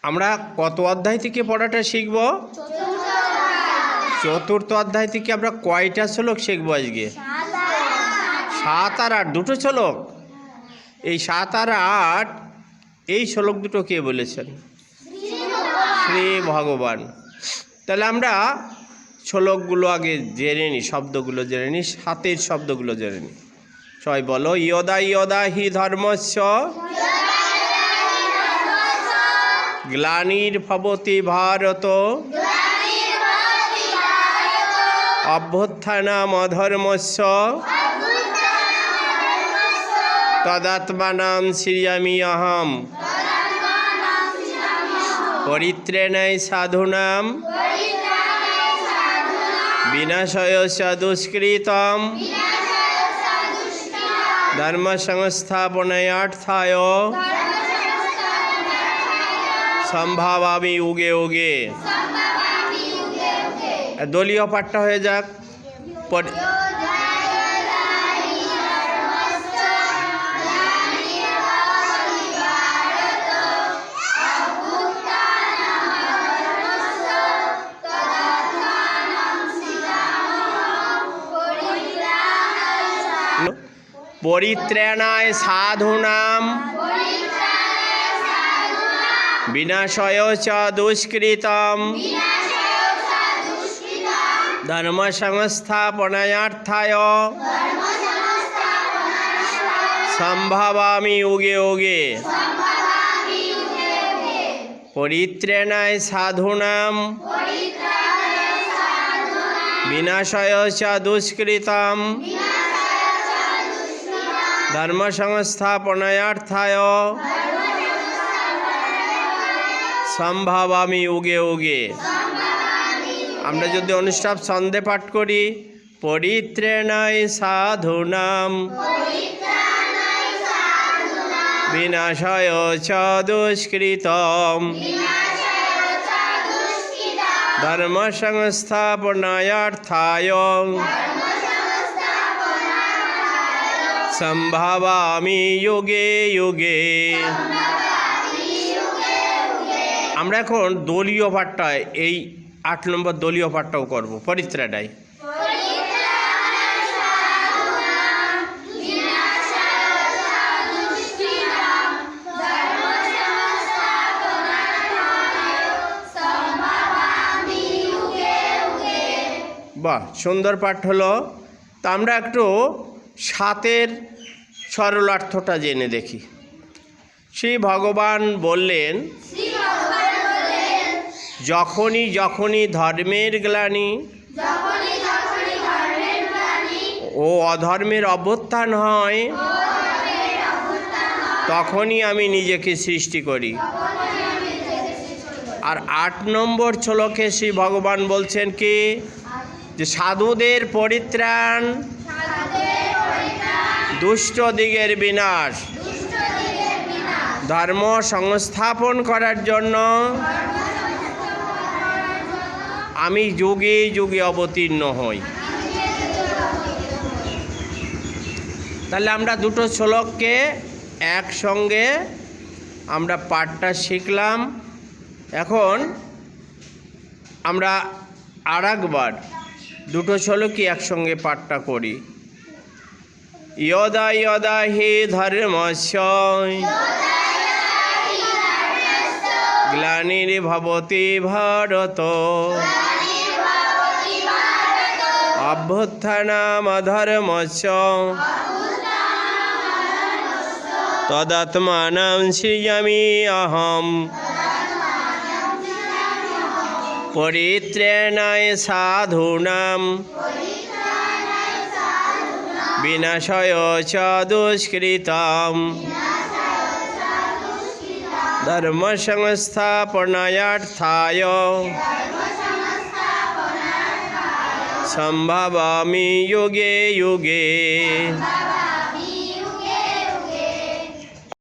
আমরা কত অধ্যায় থেকে পড়াটা শিখব? চতুর্থ অধ্যায় থেকে আমরা কয়টা শ্লোক শিখবো আজকে? 7 আর 8 দুটো শ্লোক। এই 7 আর 8 এই শ্লোক দুটো কে বলেছেন? শ্রী ভগবান। তাহলে আমরা শ্লোকগুলো আগে জেনে নিই, শব্দগুলো জেনে নিই, 7 শব্দগুলো জেনে নিই। সবাই বলো, ইয়দা ইয়দা হি ধর্মস্য গ্লানির্ভবতি ভারত অভ্যুত্থানম অধর্মস্য তদাত্মানাং সৃজামি অহম পরিত্রাণায় সাধুনাং বিনাশায় দুষ্কৃতম ধর্ম সংস্থাপনায়ার্থায় সম্ভাবামি উগে উগে। দলীয় পাঠটা হয়ে যাক। পরিত্রাণায় সাধুনাং বিনাশায় চ দুষ্কৃতম ধর্ম সংস্থাপনায়ার্থায় সম্ভাবামি উগে উগে। পরিত্রাণায় সাধুনাং বিনাশায় চ দুষ্কৃতম ধর্ম সংস্থাপনায়ার্থায় সম্ভাবামি উগে উগে। আমরা যদি অনুষ্টাপ ছন্দে পাঠ করি, পরিত্রাণায় সাধুনাং বিনাশায় চ দুষ্কৃতম ধর্ম সংস্থাপনায়ার্থায় সম্ভাবামি যুগে যুগে। আমরা এখন দলীয় পাঠটা, এই 8 নম্বর দলীয় পাঠটাও করব। পরিত্রাণায় বাহ, সুন্দর পাঠ হলো। তা আমরা একটু 7 সরলার্থটা জেনে দেখি। শ্রী ভগবান বললেন, যখনই যখনই ধর্মের গ্লানি ও অধর্মের অভ্যুত্থান হয় তখনই আমি নিজেকে সৃষ্টি করি। আর 8 নম্বর শ্লোকে শ্রী ভগবান বলছেন কি, যে সাধুদের পরিত্রাণ দুষ্ট দিগের বিনাশ, ধর্ম সংস্থাপন করার জন্য আমি যুগে যুগে অবতীর্ণ হই। তাহলে আমরা দুটো শ্লোককে একসঙ্গে আমরা পাঠটা শিখলাম। এখন আমরা আরেকবার দুটো শ্লোকই একসঙ্গে পাঠটা করি। ইয়দা ইয়দা হি ধর্মস্য গ্লানির্ভবতি ভারত অভ্যুত্থানম অধর্মস্য তদাত্মানাং সৃজামি অহম পরিত্রাণায় সাধুনাং বিনাশায় চ দুষ্কৃতম ধর্ম সংস্থাপনায়ার্থায় সম্ভাবামি যুগে যুগে।